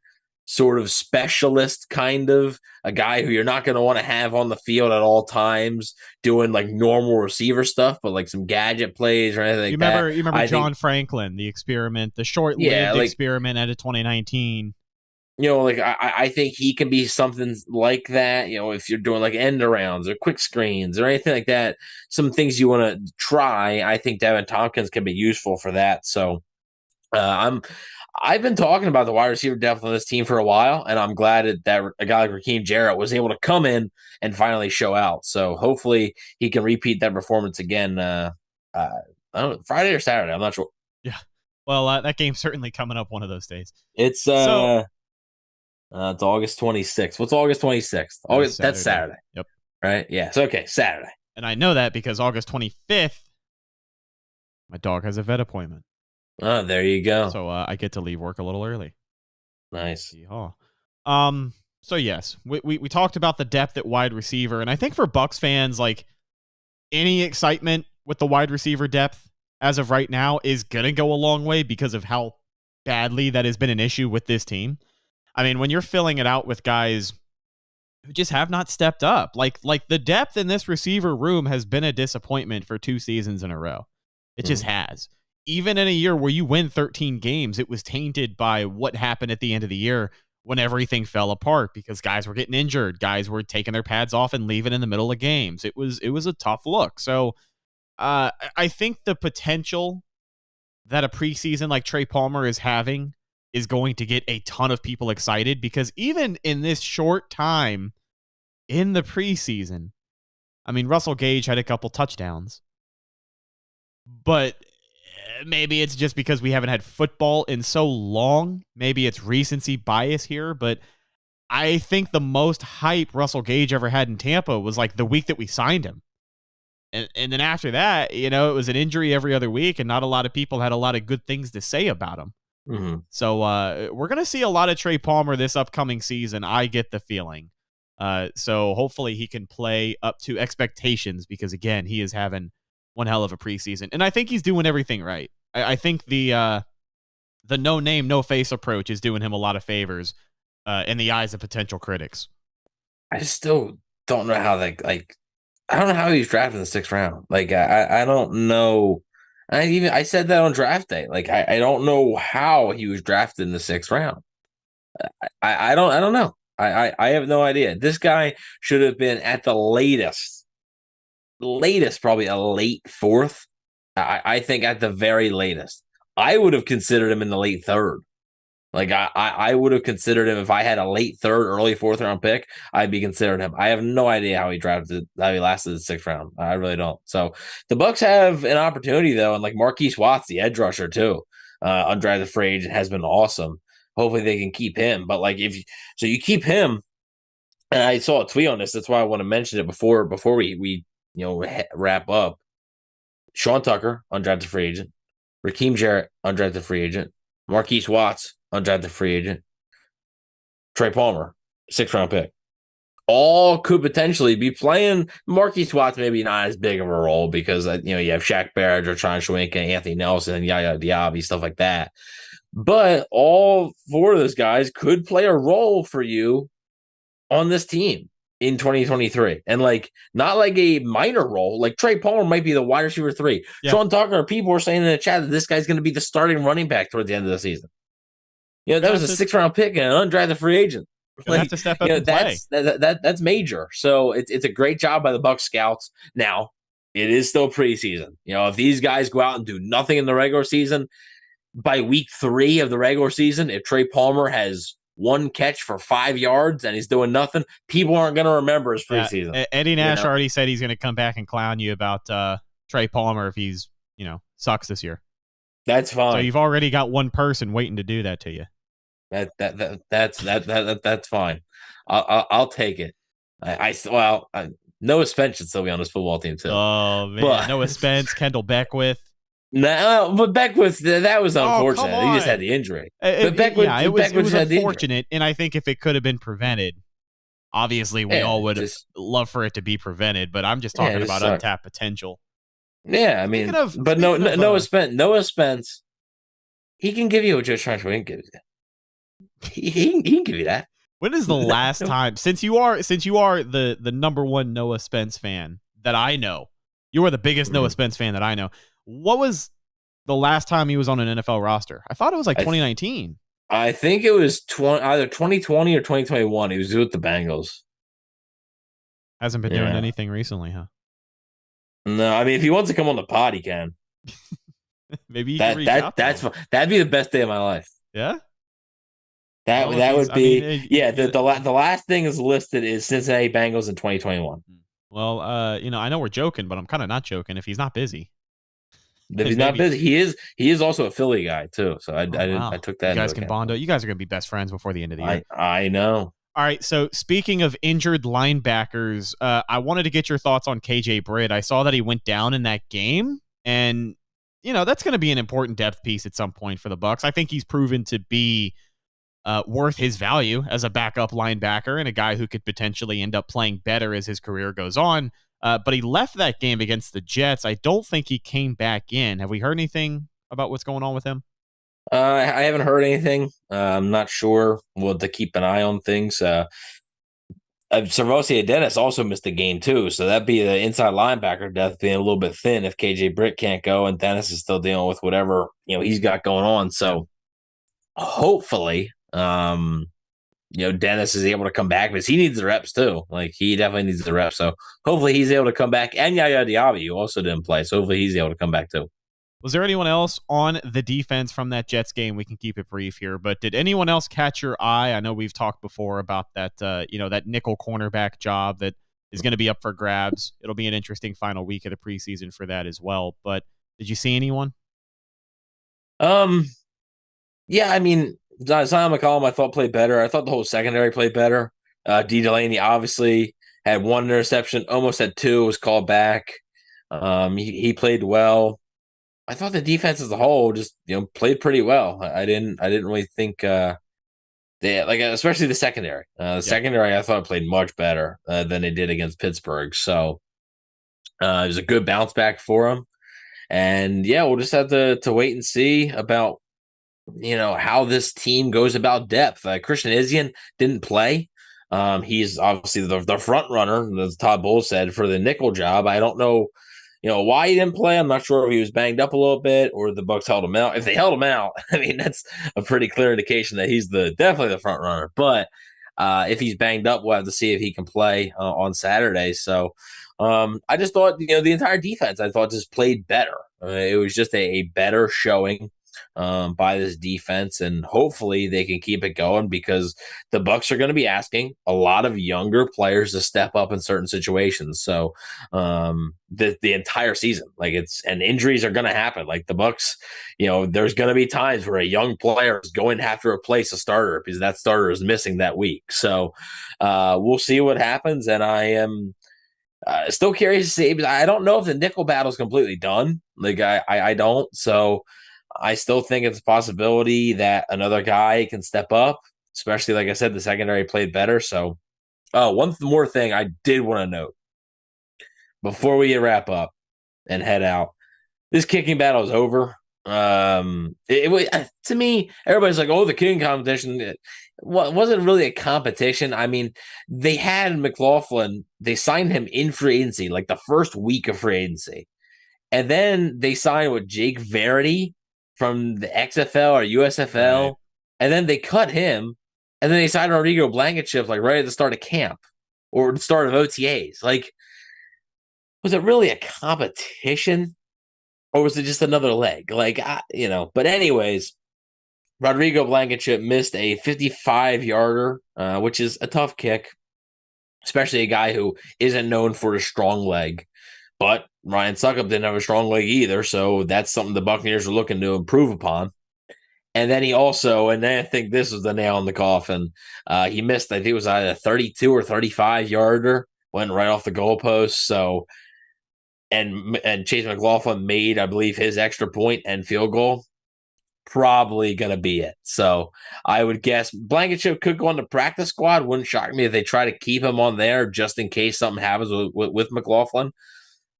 sort of specialist, kind of a guy who you're not going to want to have on the field at all times doing like normal receiver stuff, but like some gadget plays or anything like that. You remember John Franklin, the experiment, the short-lived experiment out of 2019. Like I think he can be something like that. If you're doing like end arounds or quick screens or anything like that, some things you want to try, I think Devin Tompkins can be useful for that. So I've been talking about the wide receiver depth on this team for a while, and I'm glad that a guy like Raheem Jarrett was able to come in and finally show out. So hopefully he can repeat that performance again. I don't know, Friday or Saturday. I'm not sure. Yeah. Well, that game's certainly coming up one of those days. It's August 26th. What's August 26th? August. That's Saturday. Yep. Right. Yeah. So okay, Saturday. And I know that because August 25th, my dog has a vet appointment. Oh, there you go. So I get to leave work a little early. Nice. Yeehaw. So yes, we talked about the depth at wide receiver, and I think for Bucs fans, like any excitement with the wide receiver depth as of right now is gonna go a long way because of how badly that has been an issue with this team. I mean, when you're filling it out with guys who just have not stepped up, like the depth in this receiver room has been a disappointment for 2 seasons in a row. It just has. Even in a year where you win 13 games, it was tainted by what happened at the end of the year when everything fell apart because guys were getting injured. Guys were taking their pads off and leaving in the middle of games. It was a tough look. So I think the potential that a preseason like Trey Palmer is having is going to get a ton of people excited because even in this short time in the preseason, I mean, Russell Gage had a couple touchdowns, but maybe it's just because we haven't had football in so long. Maybe it's recency bias here, but I think the most hype Russell Gage ever had in Tampa was like the week that we signed him. And then after that, it was an injury every other week, and not a lot of people had a lot of good things to say about him. Mm-hmm. So we're going to see a lot of Trey Palmer this upcoming season. I get the feeling. So hopefully he can play up to expectations because, again, he is having one hell of a preseason. And I think he's doing everything right. I think the no name, no face approach is doing him a lot of favors in the eyes of potential critics. I still don't know how I don't know how he was drafted in the 6th round. Like I don't know. I said that on draft day. Like I don't know how he was drafted in the 6th round. I don't know. I have no idea. This guy should have been at the latest probably a late 4th. I think at the very latest. I would have considered him in the late 3rd. Like I would have considered him if I had a late 3rd, early 4th round pick. I'd be considering him. I have no idea how he lasted the 6th round. I really don't. So the Bucs have an opportunity though, and like Marquise Watts, the edge rusher too, undrafted free agent, has been awesome. Hopefully they can keep him. But like you keep him, and I saw a tweet on this. That's why I want to mention it before we wrap up. Sean Tucker, undrafted free agent. Raheem Jarrett, undrafted free agent. Marquise Watts, undrafted free agent. Trey Palmer, 6th round pick. All could potentially be playing. Marquise Watts maybe not as big of a role because you have Shaq Barrett, Rashawn Schwenk, Anthony Nelson, Yaya Diaby, stuff like that. But all 4 of those guys could play a role for you on this team in 2023. And not like a minor role. Like Trey Palmer might be the wide receiver 3. Yeah. Sean Tucker, people were saying in the chat that this guy's going to be the starting running back toward the end of the season. That was a 6th round pick and an undrafted free agent. Have to step up and play. That's major. So it's a great job by the Bucs scouts. Now, it is still preseason. If these guys go out and do nothing in the regular season, by week 3 of the regular season, if Trey Palmer has 1 catch for 5 yards and he's doing nothing, people aren't going to remember his preseason. Yeah, Eddie Nash already said he's going to come back and clown you about Trey Palmer if he's, sucks this year. That's fine. So you've already got one person waiting to do that to you. That's fine. I'll take it. Noah Spence should still be on this football team too. Oh man, Noah Spence, Kendall Beckwith. No, but Beckwith, that was unfortunate. He just had the injury. But Beckwith, it was unfortunate, and I think if it could have been prevented, obviously we all would love for it to be prevented. But I'm just talking about untapped potential. Yeah, I mean, Noah Spence, he can give you what Joe Schwenk gives you. He can give you that. When is the last time, since you are the number one Noah Spence fan that I know, you are the biggest Noah Spence fan that I know. What was the last time he was on an NFL roster? I thought it was like 2019. I think it was either 2020 or 2021. He was with the Bengals. Hasn't been doing anything recently, huh? No, I mean, if he wants to come on the pod, he can. Maybe you can reach out to him. That'd be the best day of my life. Yeah. That would be the last thing is listed is Cincinnati Bengals in 2021. Well, I know we're joking, but I'm kind of not joking if he's not busy. If he's not busy, he is also a Philly guy too. So I took that. You guys can bond. You guys are gonna be best friends before the end of the year. I know. All right. So speaking of injured linebackers, I wanted to get your thoughts on KJ Britt. I saw that he went down in that game, and that's going to be an important depth piece at some point for the Bucs. I think he's proven to be worth his value as a backup linebacker and a guy who could potentially end up playing better as his career goes on. But he left that game against the Jets. I don't think he came back in. Have we heard anything about what's going on with him? I haven't heard anything. I'm not sure. We'll have to keep an eye on things. Servosia Dennis also missed the game too, so that'd be the inside linebacker depth being a little bit thin if KJ Britt can't go and Dennis is still dealing with whatever he's got going on. So hopefully, Dennis is able to come back because he needs the reps too. Like he definitely needs the reps. So hopefully he's able to come back. And Yaya Diaby, who also didn't play, so hopefully he's able to come back too. Was there anyone else on the defense from that Jets game? We can keep it brief here, but did anyone else catch your eye? I know we've talked before about that, that nickel cornerback job that is going to be up for grabs. It'll be an interesting final week of the preseason for that as well. But did you see anyone? Yeah, I mean, Zion McCollum I thought played better. I thought the whole secondary played better. D. Delaney obviously had one interception, almost had two, was called back. He played well. I thought the defense as a whole just played pretty well. I didn't really think especially the secondary. Secondary I thought played much better than they did against Pittsburgh. So it was a good bounce back for them. And we'll just have to wait and see about how this team goes about depth. Christian Izien didn't play. He's obviously the front runner, as Todd Bowles said, for the nickel job. I don't know. Why he didn't play, I'm not sure if he was banged up a little bit or the Bucs held him out. If they held him out, I mean, that's a pretty clear indication that he's definitely the front runner. But if he's banged up, we'll have to see if he can play on Saturday. So I just thought, the entire defense, I thought just played better. It was just a better showing by this defense, and hopefully they can keep it going because the Bucs are going to be asking a lot of younger players to step up in certain situations. So the entire season, and injuries are going to happen. Like the Bucs, there's going to be times where a young player is going to have to replace a starter because that starter is missing that week. So we'll see what happens, and I am still curious to see. I don't know if the nickel battle is completely done. I don't. So I still think it's a possibility that another guy can step up, especially, like I said, the secondary played better. So one more thing I did want to note before we wrap up and head out. This kicking battle is over. To me, everybody's like, oh, the kicking competition. It wasn't really a competition. I mean, they had McLaughlin. They signed him in free agency, like the first week of free agency. And then they signed with Jake Verity from the XFL or USFL, right. And then they cut him, and then they signed Rodrigo Blankenship right at the start of camp or the start of OTAs. Was it really a competition, or was it just another leg? But anyways, Rodrigo Blankenship missed a 55-yarder, which is a tough kick, especially a guy who isn't known for a strong leg. But Ryan Suckup didn't have a strong leg either, so that's something the Buccaneers are looking to improve upon. And then I think this was the nail in the coffin. He missed, I think it was either a 32 or 35-yarder, went right off the goalpost. So, and Chase McLaughlin made, I believe, his extra point and field goal. Probably going to be it. So I would guess Blankenship could go on the practice squad. Wouldn't shock me if they try to keep him on there just in case something happens with McLaughlin.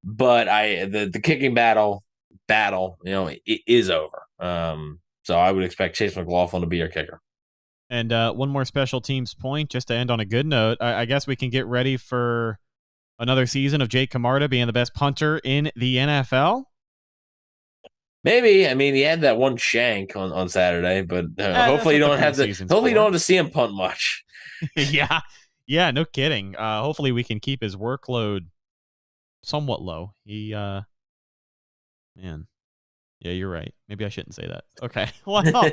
But the kicking battle, it is over. So I would expect Chase McLaughlin to be your kicker. And one more special teams point, just to end on a good note. I guess we can get ready for another season of Jake Camarda being the best punter in the NFL. Maybe. I mean, he had that one shank on Saturday, but hopefully you don't have to. Hopefully you don't have to see him punt much. yeah, no kidding. Hopefully we can keep his workload somewhat low. Man, yeah, you're right. Maybe I shouldn't say that. Okay, well.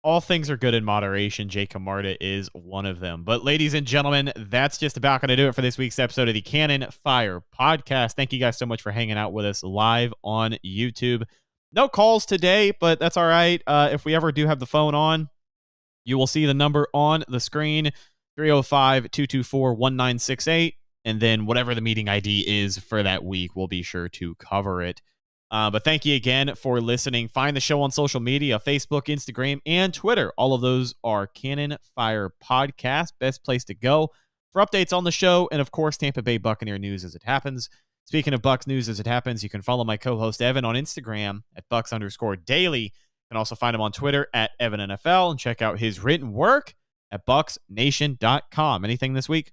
All things are good in moderation. Jake Camarda is one of them. But ladies and gentlemen, that's just about going to do it for this week's episode of the Cannon Fire Podcast. Thank you guys so much for hanging out with us live on YouTube. No calls today, but that's all right. If we ever do have the phone on, you will see the number on the screen, 305-224-1968. And then whatever the meeting ID is for that week, we'll be sure to cover it. But thank you again for listening. Find the show on social media, Facebook, Instagram, and Twitter. All of those are Cannon Fire Podcast. Best place to go for updates on the show and, of course, Tampa Bay Buccaneer news as it happens. Speaking of Bucs news as it happens, you can follow my co-host Evan on Instagram at Bucs_daily. You can also find him on Twitter at EvanNFL and check out his written work at BucsNation.com. Anything this week?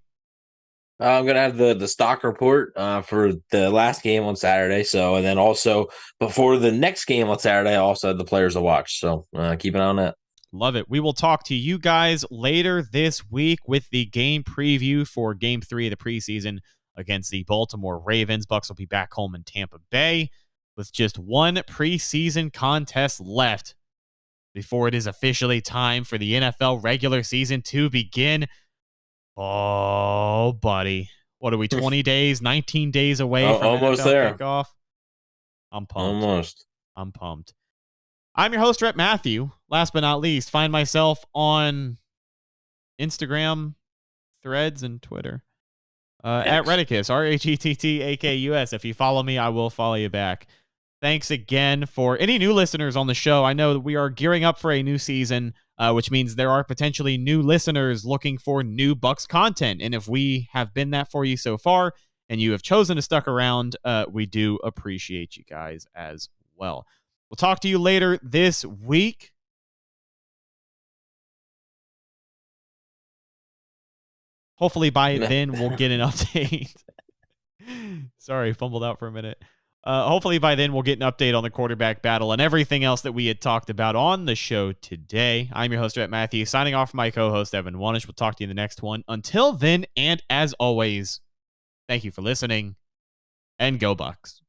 I'm going to have the stock report for the last game on Saturday. So, and then also before the next game on Saturday, I also have the players to watch. So keep an eye on that. Love it. We will talk to you guys later this week with the game preview for Game 3 of the preseason against the Baltimore Ravens. Bucs will be back home in Tampa Bay with just one preseason contest left before it is officially time for the NFL regular season to begin. Oh, buddy. What are we, 20 days, 19 days away from almost NFL there. kickoff? I'm pumped. Almost. I'm pumped. I'm your host, Rhett Matthew. Last but not least, find myself on Instagram, Threads, and Twitter. At Redicus, RHETTAKUS. If you follow me, I will follow you back. Thanks again for any new listeners on the show. I know that we are gearing up for a new season, which means there are potentially new listeners looking for new Bucs content. And if we have been that for you so far and you have chosen to stick around, we do appreciate you guys as well. We'll talk to you later this week. Hopefully by then we'll get an update. Sorry, fumbled out for a minute. Hopefully by then we'll get an update on the quarterback battle and everything else that we had talked about on the show today. I'm your host, Rhett Matthew, signing off from my co-host, Evan Wanish. We'll talk to you in the next one. Until then, and as always, thank you for listening, and go Bucs.